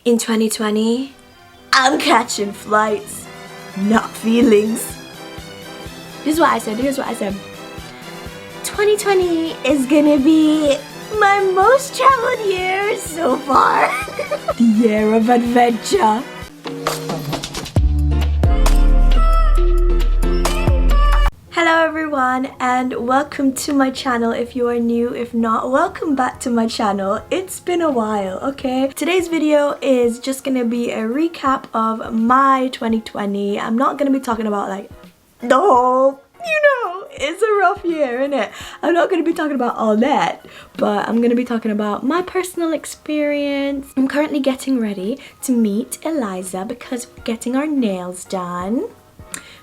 In 2020, I'm catching flights, not feelings. Here's what I said. 2020 is gonna be my most traveled year so far. The year of adventure. Hello everyone and welcome to my channel if you are new. If not, welcome back to my channel. It's been a while, okay? Today's video is just gonna be a recap of my 2020. I'm not gonna be talking about like the whole, it's a rough year, innit? I'm not gonna be talking about all that, but I'm gonna be talking about my personal experience. I'm currently getting ready to meet Eliza because we're getting our nails done.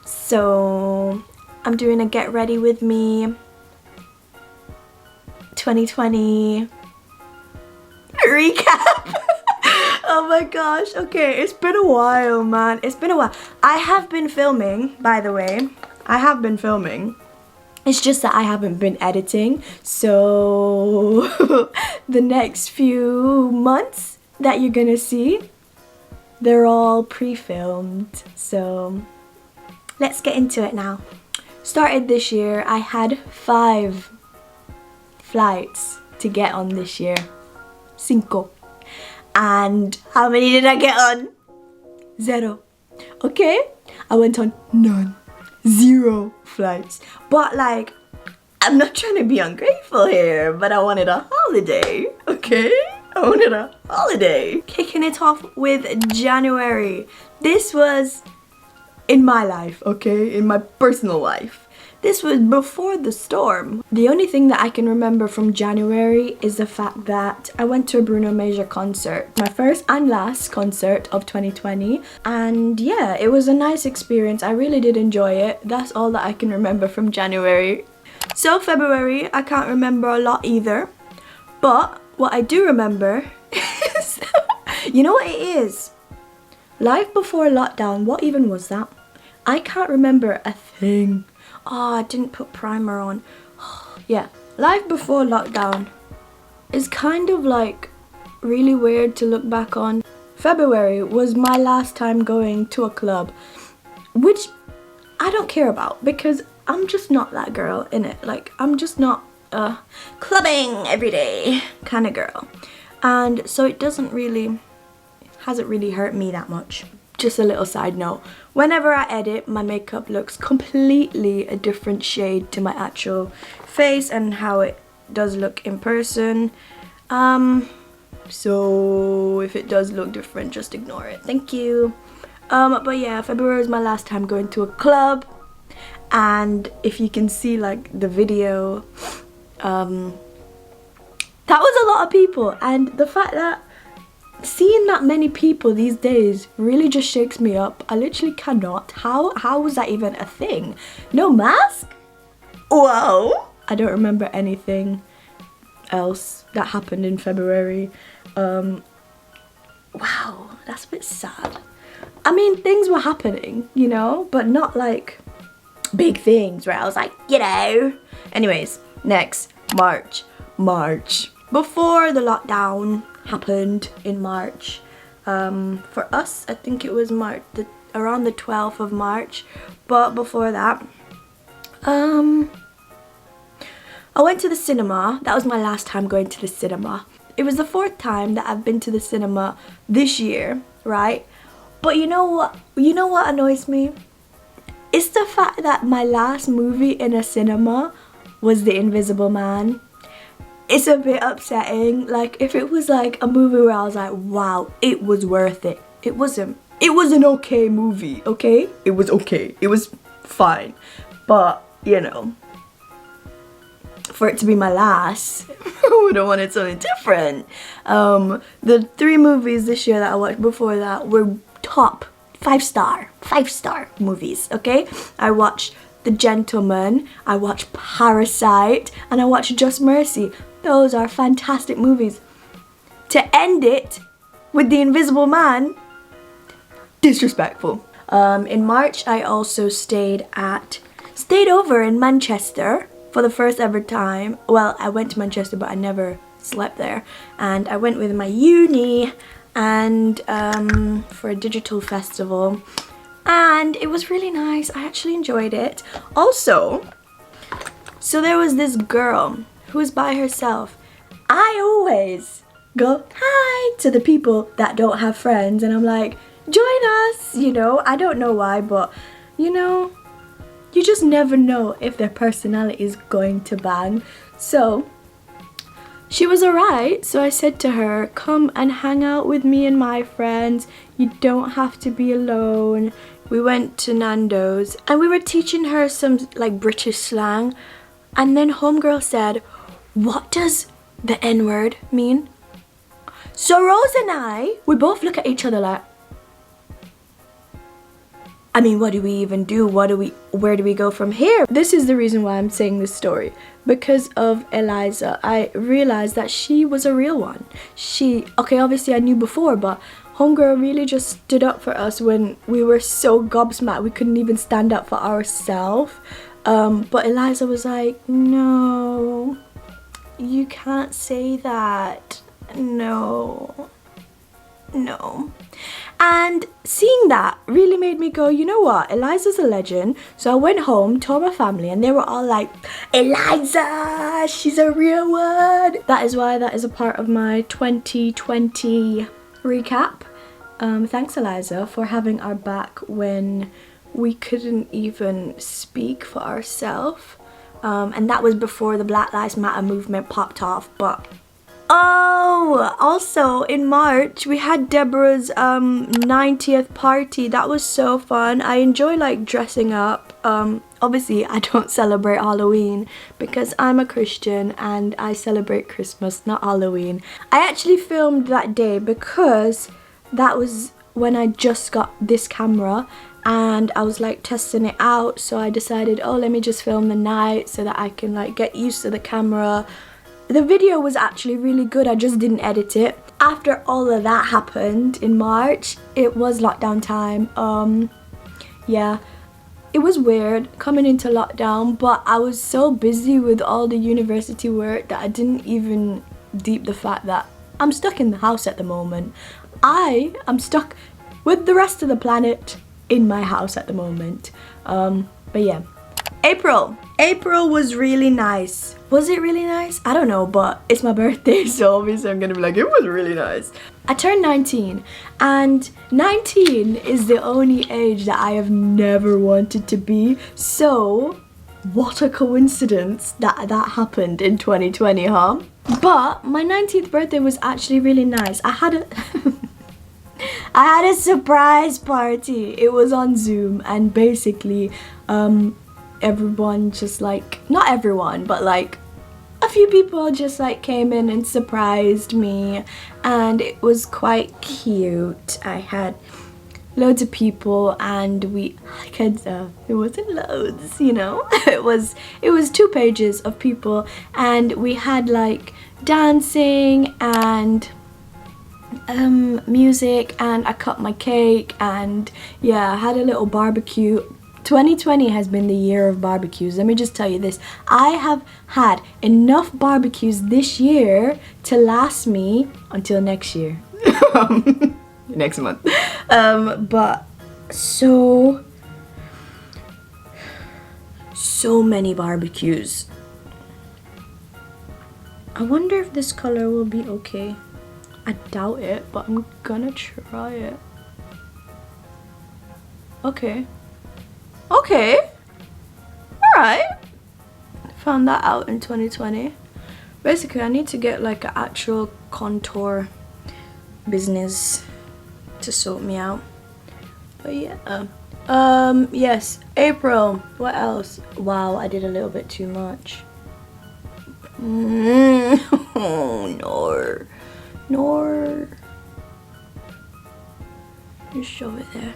So I'm doing a get ready with me 2020 recap. Oh my gosh, okay, it's been a while, man. It's been a while. I have been filming, by the way. I have been filming. It's just that I haven't been editing. So the next few months that you're gonna see, they're all pre-filmed. So let's get into it now. Started this year, I had 5 flights to get on this year. 5. And how many did I get on? 0. Okay? I went on none. 0 flights. But like, I'm not trying to be ungrateful here, but I wanted a holiday. Okay? I wanted a holiday. Kicking it off with January. This was in my life, okay? In my personal life. This was before the storm. The only thing that I can remember from January is the fact that I went to a Bruno Major concert. My first and last concert of 2020. And yeah, it was a nice experience. I really did enjoy it. That's all that I can remember from January. So February, I can't remember a lot either. But what I do remember is, you know what it is? Life before lockdown, what even was that? I can't remember a thing. Oh, I didn't put primer on. Yeah, life before lockdown is kind of like really weird to look back on. February was my last time going to a club, which I don't care about because I'm just not that girl, innit? Like, I'm just not a clubbing every day kind of girl. And so it hasn't really hurt me that much. Just a little side note, whenever I edit, my makeup looks completely a different shade to my actual face and how it does look in person. So if it does look different, just ignore it. Thank you. But yeah, February was my last time going to a club, and if you can see like the video, that was a lot of people, and the fact that seeing that many people these days really just shakes me up. I literally cannot. How was that even a thing? No mask? Whoa! I don't remember anything else that happened in February. Wow, that's a bit sad. I mean, things were happening, you know, but not like big things where I was like, you know. Anyways, next, March. Before the lockdown happened in March. For us, I think it was around the 12th of March. But before that, I went to the cinema. That was my last time going to the cinema. It was the 4th time that I've been to the cinema this year, right? But you know what? You know what annoys me? It's the fact that my last movie in a cinema was The Invisible Man. It's a bit upsetting. Like, if it was like a movie where I was like, wow, it was worth it. It wasn't. It was an okay movie, okay? It was okay. It was fine. But, you know, for it to be my last, I would have wanted something different. The 3 movies this year that I watched before that were top 5-star movies, okay? I watched The Gentleman, I watched Parasite, and I watched Just Mercy. Those are fantastic movies. To end it with The Invisible Man, disrespectful. In March, I also stayed over in Manchester for the first ever time. Well, I went to Manchester, but I never slept there. And I went with my uni and for a digital festival, and it was really nice. I actually enjoyed it. Also, so there was this girl who was by herself. I always go hi to the people that don't have friends, and I'm like, join us, you know. I don't know why, but you know, you just never know if their personality is going to bang. So she was alright, so I said to her, come and hang out with me and my friends. You don't have to be alone. We went to Nando's and we were teaching her some like British slang, and then homegirl said, what does the N-word mean? So Rose and I, we both look at each other like, I mean, what do we even do? Where do we go from here? This is the reason why I'm saying this story. Because of Eliza, I realized that she was a real one. Okay, obviously I knew before, but homegirl really just stood up for us when we were so gobsmacked we couldn't even stand up for ourselves. But Eliza was like, no, you can't say that. No. And seeing that really made me go, you know what, Eliza's a legend. So I went home, told my family, and they were all like, Eliza, she's a real one. That is why that is a part of my 2020 recap. Thanks, Eliza, for having our back when we couldn't even speak for ourselves. And that was before the Black Lives Matter movement popped off. But oh, also in March we had Deborah's 90th party. That was so fun. I enjoy like dressing up. Obviously I don't celebrate Halloween because I'm a Christian and I celebrate Christmas, not Halloween. I actually filmed that day because that was when I just got this camera and I was like testing it out, so I decided, oh, let me just film the night so that I can like get used to the camera. The video was actually really good, I just didn't edit it. After all of that happened in March, it was lockdown time. Yeah, it was weird coming into lockdown, but I was so busy with all the university work that I didn't even deep the fact that I'm stuck in the house at the moment. I am stuck with the rest of the planet in my house at the moment. But yeah, April was really nice. Was it really nice? I don't know, but it's my birthday, so obviously I'm gonna be like, it was really nice. I turned 19, and 19 is the only age that I have never wanted to be. So what a coincidence that happened in 2020, huh? But my 19th birthday was actually really nice. I had a surprise party. It was on Zoom, and basically everyone just like, not everyone, but like a few people just like came in and surprised me, and it was quite cute. I had loads of people, and it wasn't loads, you know. it was 2 pages of people, and we had like dancing and music, and I cut my cake, and yeah, I had a little barbecue. 2020 has been the year of barbecues. Let me just tell you this. I have had enough barbecues this year to last me until next year. Next month. But so many barbecues. I wonder if this color will be okay. I doubt it, but I'm gonna try it. Okay. Alright. Found that out in 2020. Basically, I need to get like an actual contour business to sort me out. But yeah. Yes, April. What else? Wow, I did a little bit too much. Oh, no. Just shove it there.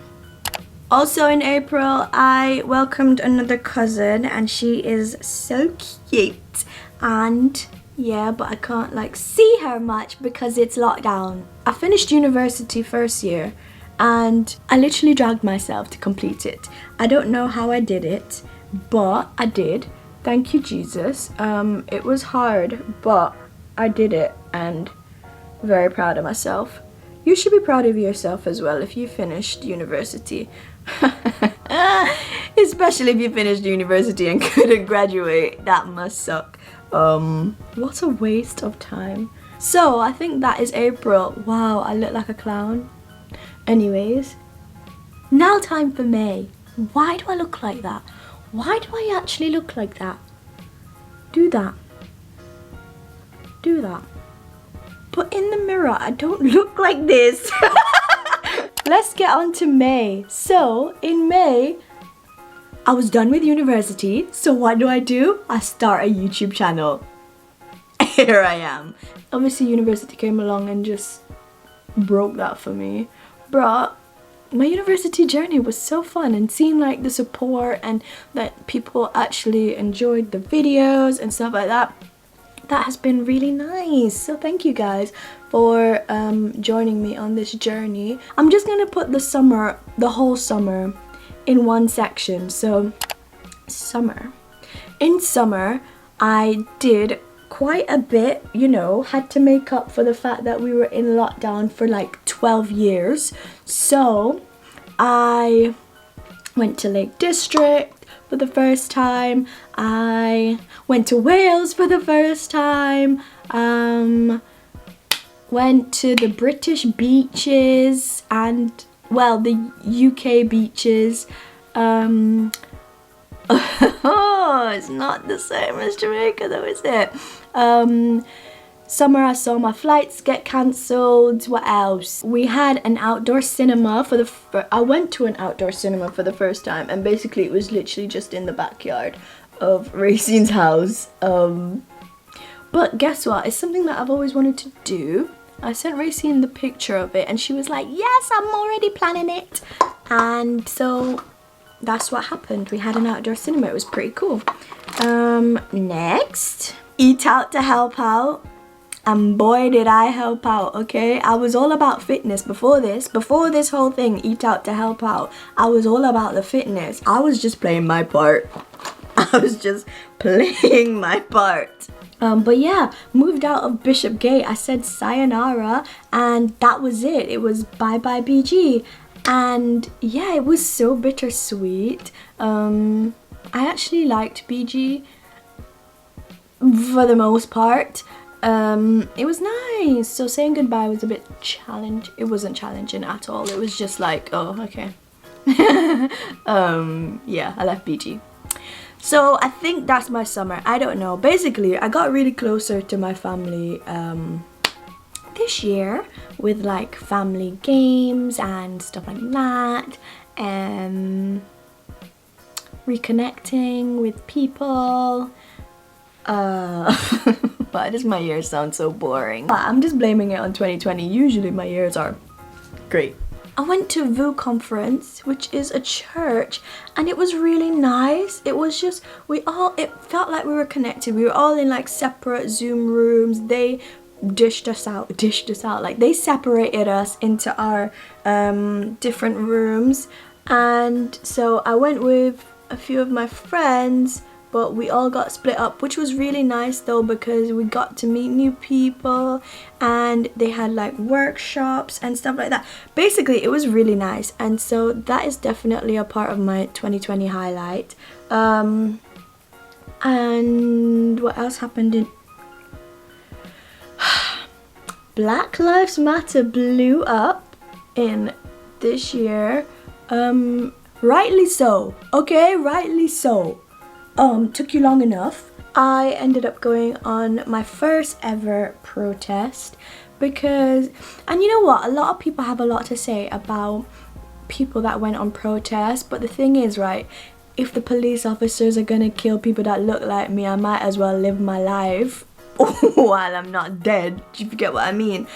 Also in April, I welcomed another cousin, and she is so cute. And yeah, but I can't like see her much because it's lockdown. I finished university first year, and I literally dragged myself to complete it. I don't know how I did it, but I did. Thank you, Jesus. It was hard, but I did it, and very proud of myself. You should be proud of yourself as well if you finished university. Especially if you finished university and couldn't graduate. That must suck. What a waste of time. So I think that is April. Wow, I look like a clown. Anyways, now time for May. Why do I look like that? Why do I actually look like that? Do that. Do that. But in the mirror, I don't look like this. Let's get on to May. So, in May, I was done with university. So what do? I start a YouTube channel. Here I am. Obviously, university came along and just broke that for me. But my university journey was so fun, and seeing like the support and that people actually enjoyed the videos and stuff like that. That has been really nice. So thank you guys for joining me on this journey. I'm just gonna put the whole summer in one section. So summer. In summer, I did quite a bit, you know, had to make up for the fact that we were in lockdown for like 12 years. So I went to Lake District for the first time. I went to Wales for the first time. Went to the British beaches and, well, the UK beaches. Oh, it's not the same as Jamaica though, is it? Summer I saw my flights get cancelled. What else? We had an outdoor cinema for I went to an outdoor cinema for the first time, and basically it was literally just in the backyard of Racine's house. But guess what? It's something that I've always wanted to do. I sent Racine the picture of it and she was like, yes, I'm already planning it. And so that's what happened. We had an outdoor cinema. It was pretty cool. Next, eat out to help out. And boy, did I help out, okay? I was all about fitness before this whole thing, eat out to help out. I was all about the fitness. I was just playing my part. I was just playing my part. But yeah, moved out of Bishopgate. I said sayonara and that was it. It was bye-bye BG. And yeah, it was so bittersweet. I actually liked BG for the most part. It was nice. So saying goodbye was a bit challenging. It wasn't challenging at all. It was just like, oh, okay. Yeah, I left BG. So I think that's my summer. I don't know. Basically, I got really closer to my family this year with like family games and stuff like that. Reconnecting with people. Why does my year sound so boring? I'm just blaming it on 2020. Usually my years are great. I went to VU conference, which is a church, and it was really nice. It was just, it felt like we were connected. We were all in like separate Zoom rooms. They dished us out, like they separated us into our different rooms. And so I went with a few of my friends, but we all got split up, which was really nice though, because we got to meet new people and they had like workshops and stuff like that. Basically, it was really nice, and so that is definitely a part of my 2020 highlight. And what else happened in Black Lives Matter blew up in this year. Rightly so, okay, rightly so. Took you long enough. I ended up going on my first ever protest because, and you know what, a lot of people have a lot to say about people that went on protest, but the thing is, right, if the police officers are gonna kill people that look like me, I might as well live my life while I'm not dead. Do you get what I mean?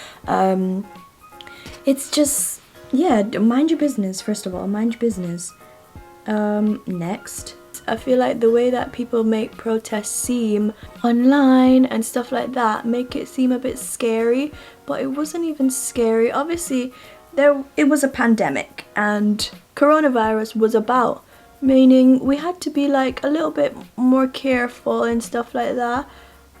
It's just, yeah, mind your business, first of all, mind your business. Next, I feel like the way that people make protests seem online and stuff like that make it seem a bit scary, but it wasn't even scary. Obviously, it was a pandemic and coronavirus was about, meaning we had to be like a little bit more careful and stuff like that.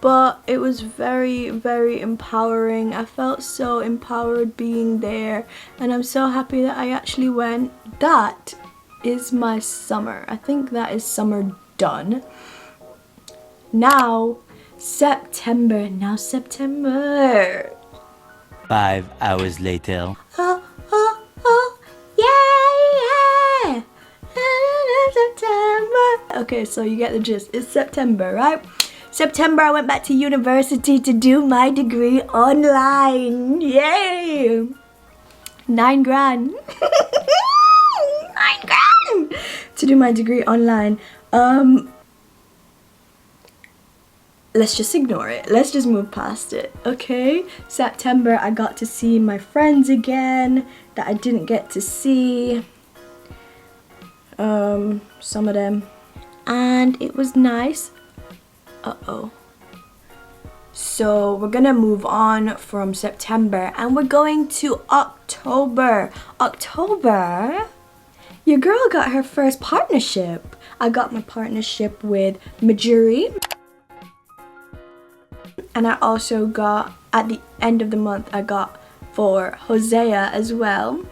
but it was very, very empowering. I felt so empowered being there, and I'm so happy that I actually went. That is my summer. I think that is summer done. Now September. 5 hours later. Oh, oh, oh, yeah, yeah. September. Okay, so you get the gist. It's September, right? September, I went back to university to do my degree online. Yay! 9 grand. 9 grand to do my degree online. Let's just ignore it. Let's just move past it, okay? September, I got to see my friends again that I didn't get to see. Some of them. And it was nice. Uh-oh. So we're gonna move on from September and we're going to October. October? Your girl got her first partnership. I got my partnership with Majuri. And I also got, at the end of the month, I got for Hosea as well.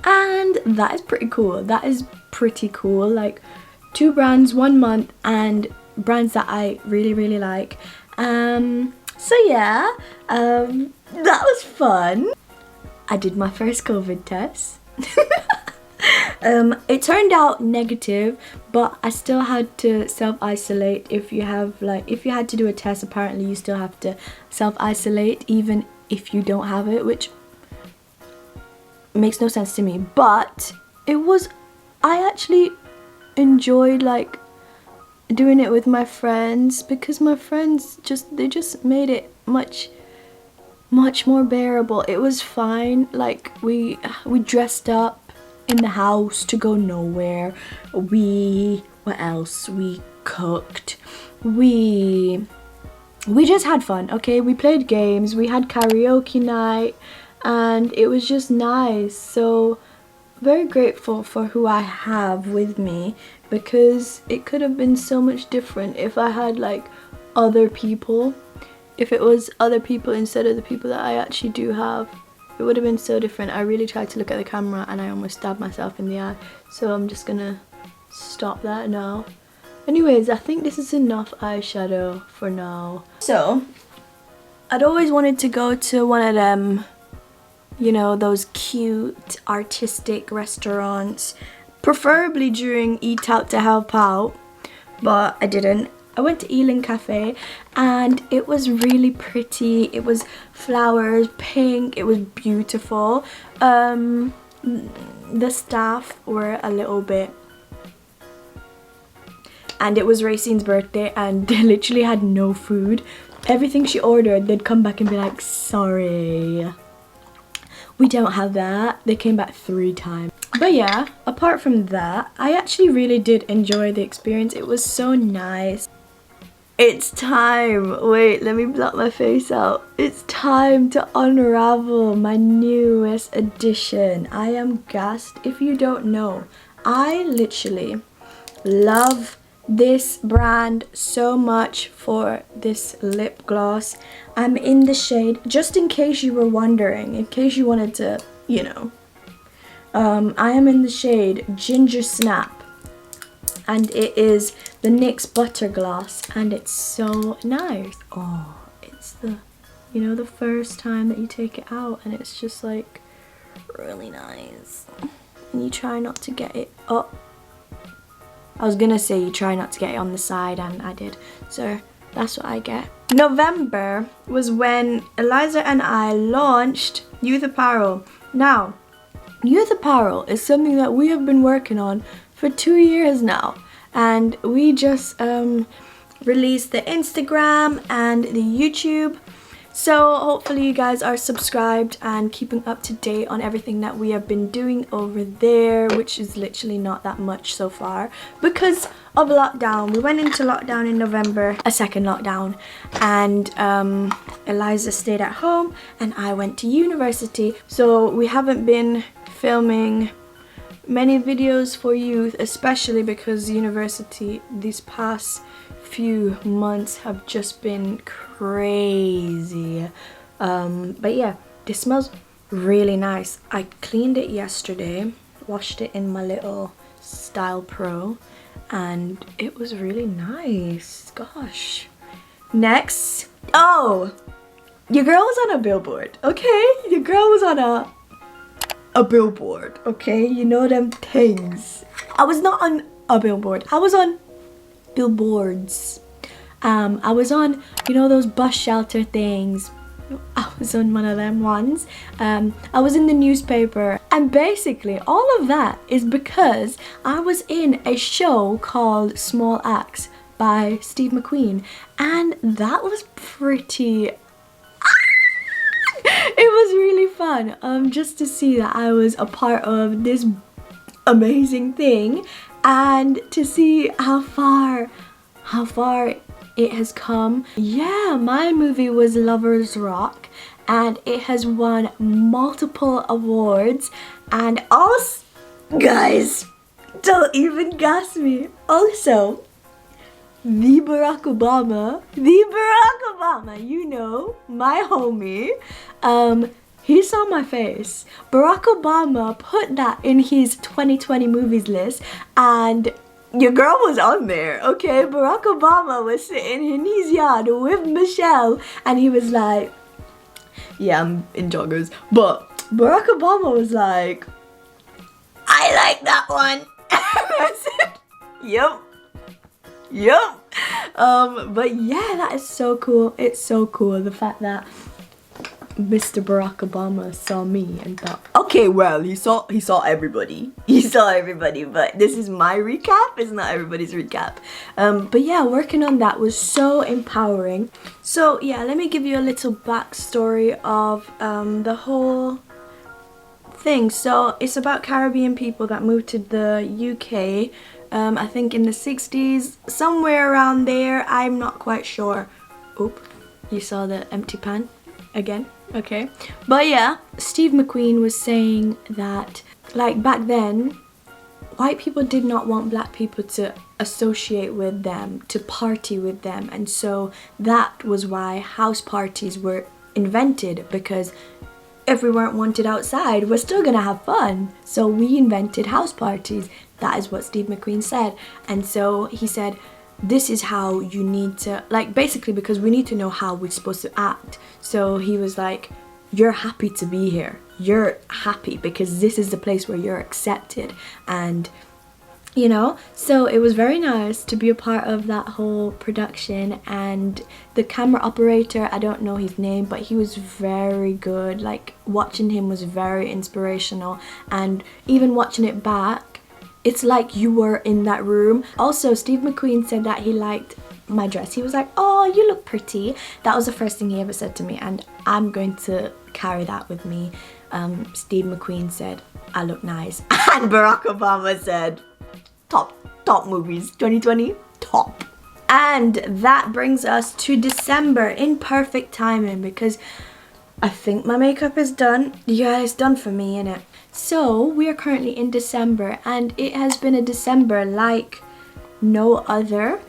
And that is pretty cool. That is pretty cool. Like 2 brands, 1 month, and brands that I really, really like. So yeah, that was fun. I did my first COVID test. It turned out negative, but I still had to self-isolate. If you had to do a test, apparently you still have to self-isolate even if you don't have it, which makes no sense to me. But I actually enjoyed like doing it with my friends, because my friends just made it much more bearable. It was fine. Like we dressed up in the house to go nowhere. What else? We cooked. We just had fun, okay? We played games, we had karaoke night, and it was just nice. So very grateful for who I have with me, because it could have been so much different if I had like other people. If it was other people instead of the people that I actually do have, it would have been so different. I really tried to look at the camera and I almost stabbed myself in the eye. So I'm just gonna stop that now. Anyways, I think this is enough eyeshadow for now. So, I'd always wanted to go to one of them, you know, those cute artistic restaurants, preferably during Eat Out to Help Out, but I didn't. I went to Ealing Cafe and it was really pretty. It was flowers, pink, it was beautiful. The staff were a little bit, and it was Racine's birthday and they literally had no food. Everything she ordered, they'd come back and be like, sorry, we don't have that. They came back 3 times. But yeah, apart from that, I actually really did enjoy the experience. It was so nice. It's time. Wait, let me blot my face out. It's time to unravel my newest addition. I am gassed. If you don't know, I literally love this brand so much for this lip gloss. I'm in the shade, just in case you were wondering, in case you wanted to, you know, I am in the shade Ginger Snap, and it is the NYX Butter Gloss, and it's so nice. Oh, it's the, you know, the first time that you take it out, and it's just like really nice. And you try not to get it up. I was gonna say you try not to get it on the side, and I did. So that's what I get. November was when Eliza and I launched Youth Apparel. Now, Youth Apparel is something that we have been working on for 2 years now. And we just released the Instagram and the YouTube. So hopefully you guys are subscribed and keeping up to date on everything that we have been doing over there, which is literally not that much so far because of lockdown. We went into lockdown in November, a second lockdown, and Eliza stayed at home and I went to university. So we haven't been filming many videos for youth, especially because university these past few months have just been crazy. But yeah, this smells really nice. I cleaned it yesterday, washed it in my little Style Pro, and it was really nice. Gosh. Next, oh, your girl was on a billboard, okay? Your girl was on a billboard, okay? You know them things. I was not on a billboard. I was on billboards. I was on, you know, those bus shelter things. I was on one of them ones. I was in the newspaper, and basically all of that is because I was in a show called Small Acts by Steve McQueen, and that was pretty it was really fun, just to see that I was a part of this amazing thing, and to see how far it has come. Yeah, my movie was Lovers Rock, and it has won multiple awards, and also, guys, don't even gas me, also the Barack Obama, you know, my homie, he saw my face. Barack Obama put that in his 2020 movies list, and your girl was on there, okay? Barack Obama was sitting in his yard with Michelle, and he was like, yeah, I'm in joggers, but Barack Obama was like, I like that one. I said, yep. But yeah, that is so cool. It's so cool, the fact that Mr. Barack Obama saw me and thought, okay, well, he saw everybody. He saw everybody, but this is my recap. It's not everybody's recap. But yeah, working on that was so empowering. So yeah, let me give you a little backstory of the whole thing. So it's about Caribbean people that moved to the UK, I think in the 60s, somewhere around there. I'm not quite sure. Oop, you saw the empty pan again? Okay. But yeah, Steve McQueen was saying that, like, back then, white people did not want black people to associate with them, to party with them, and so that was why house parties were invented, because if we weren't wanted outside, we're still gonna have fun. So we invented house parties. That is what Steve McQueen said. And so he said, this is how you need to, like, basically because we need to know how we're supposed to act. So he was like, you're happy to be here. You're happy because this is the place where you're accepted. And you know, so it was very nice to be a part of that whole production. And the camera operator, I don't know his name, but he was very good. Like, watching him was very inspirational, and even watching it back, it's like you were in that room. Also, Steve McQueen said that he liked my dress. He was like, oh, you look pretty. That was the first thing he ever said to me, and I'm going to carry that with me. Steve McQueen said I look nice, and Barack Obama said top movies 2020, top. And that brings us to December in perfect timing, because I think my makeup is done. Yeah, it's done for me, innit? So we are currently in December, and it has been a December like no other.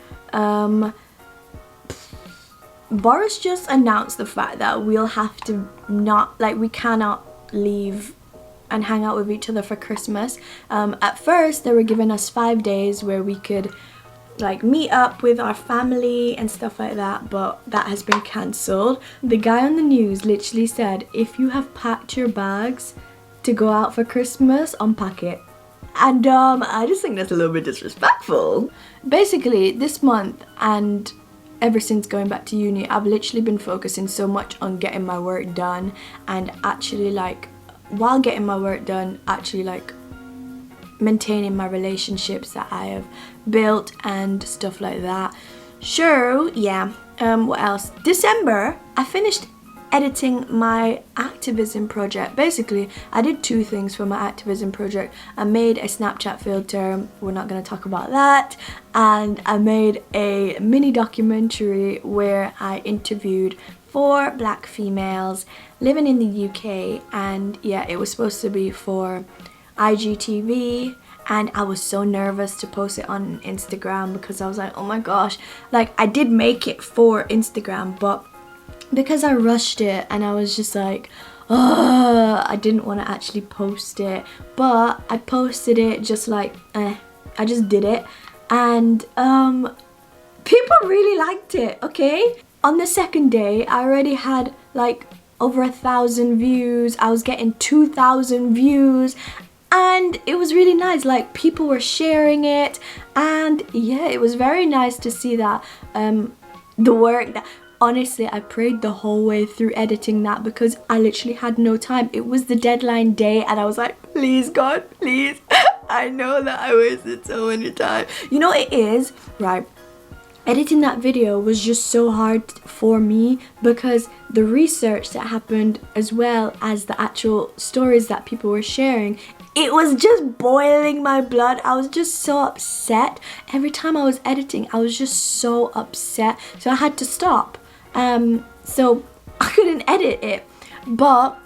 Boris just announced the fact that we'll have to not, like, we cannot leave and hang out with each other for Christmas. At first they were giving us 5 days where we could, like, meet up with our family and stuff like that, but that has been cancelled. The guy on the news literally said, if you have packed your bags to go out for Christmas, unpack it. And I just think that's a little bit disrespectful. Basically, this month and ever since going back to uni, I've literally been focusing so much on getting my work done, and actually, like, while getting my work done, actually, like, maintaining my relationships that I have built and stuff like that. Sure, yeah. What else? December, I finished editing my activism project. Basically, I did 2 things for my activism project. I made a Snapchat filter, we're not going to talk about that, and I made a mini documentary where I interviewed 4 black females living in the UK, and yeah, it was supposed to be for IGTV and I was so nervous to post it on Instagram because I was like, oh my gosh, like I did make it for Instagram, but because I rushed it and I was just like, oh, I didn't want to actually post it, but I posted it just like, I just did it, and people really liked it, okay? On the second day, I already had like over 1,000 views. I was getting 2,000 views, and it was really nice. Like, people were sharing it, and yeah, it was very nice to see that the work that, honestly, I prayed the whole way through editing that because I literally had no time. It was the deadline day and I was like, please God, please. I know that I wasted so much time. You know, it is, right? Editing that video was just so hard for me because the research that happened as well as the actual stories that people were sharing, it was just boiling my blood. I was just so upset. Every time I was editing, I was just so upset. So I had to stop. So I couldn't edit it. But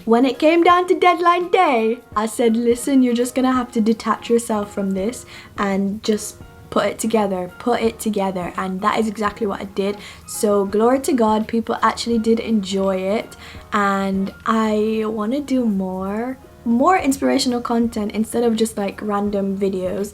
when it came down to deadline day, I said, listen, you're just gonna have to detach yourself from this and just put it together, and that is exactly what I did. So glory to God, people actually did enjoy it, and I want to do more inspirational content instead of just like random videos.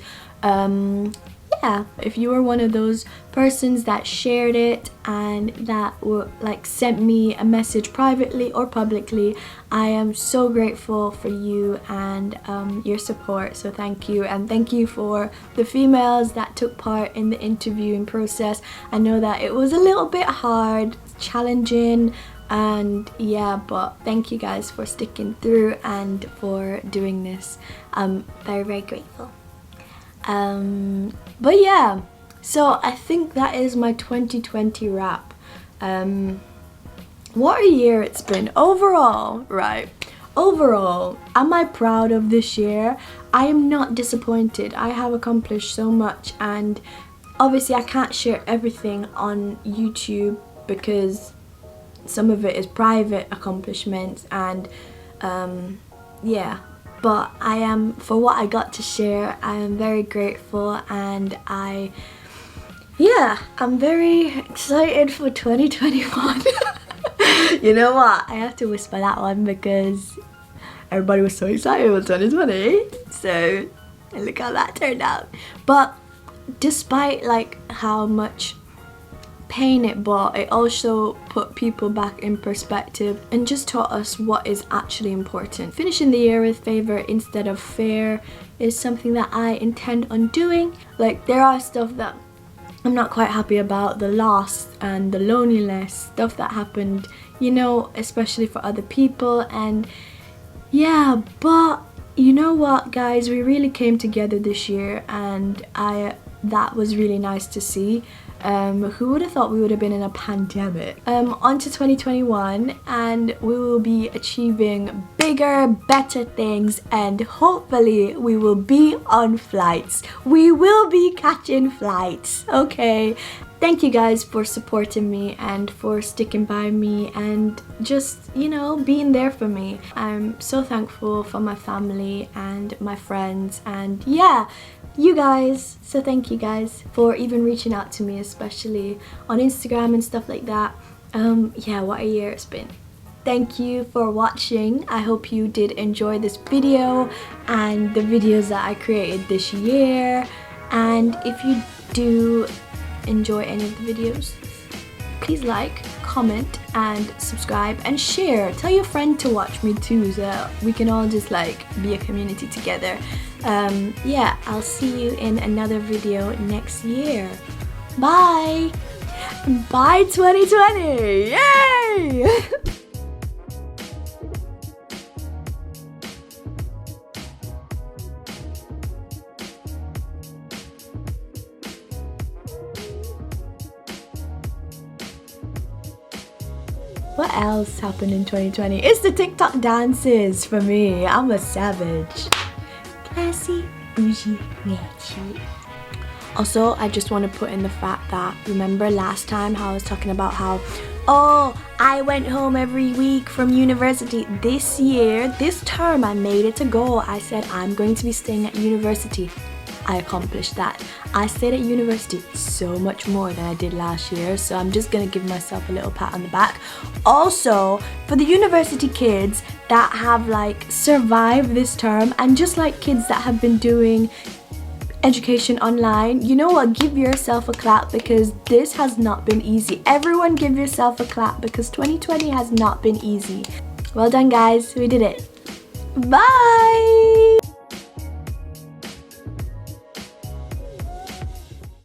Yeah, if you were one of those persons that shared it and that like sent me a message privately or publicly, I am so grateful for you and your support, so thank you. And thank you for the females that took part in the interviewing process. I know that it was a little bit hard, challenging, and yeah, but thank you guys for sticking through and for doing this. I'm very, very grateful. But yeah, so I think that is my 2020 wrap. What a year it's been overall, right? Overall, am I proud of this year? I am not disappointed. I have accomplished so much, and obviously I can't share everything on YouTube because some of it is private accomplishments, and yeah. But I am, for what I got to share, I am very grateful, and I'm very excited for 2021. You know what? I have to whisper that one because everybody was so excited for 2020. So look how that turned out. But despite like how much pain it brought, it also put people back in perspective and just taught us what is actually important. Finishing the year with favor instead of fair is something that I intend on doing. Like, there are stuff that I'm not quite happy about, the loss and the loneliness, stuff that happened, you know, especially for other people, and yeah, but you know what, guys, we really came together this year, and that was really nice to see. Who would have thought we would have been in a pandemic? On to 2021, and we will be achieving bigger, better things, and hopefully we will be on flights. We will be catching flights, okay? Thank you guys for supporting me and for sticking by me and just, you know, being there for me. I'm so thankful for my family and my friends, and yeah, you guys. So thank you guys for even reaching out to me, especially on Instagram and stuff like that. Yeah, what a year it's been. Thank you for watching. I hope you did enjoy this video and the videos that I created this year. And if you do enjoy any of the videos, please like, comment, and subscribe, and share. Tell your friend to watch me too, so we can all just like be a community together. Yeah, I'll see you in another video next year. Bye! Bye 2020! Yay! What else happened in 2020? It's the TikTok dances for me. I'm a savage. Classy, bougie, ratchet. Also, I just want to put in the fact that, remember last time how I was talking about how Oh, I went home every week from university. This year, this term, I made it a goal. I said I'm going to be staying at university. I accomplished that. I stayed at university so much more than I did last year, so I'm just gonna give myself a little pat on the back. Also, for the university kids that have like survived this term, and just like kids that have been doing education online, you know what, give yourself a clap, because this has not been easy. Everyone give yourself a clap, because 2020 has not been easy. Well done guys, we did it. Bye!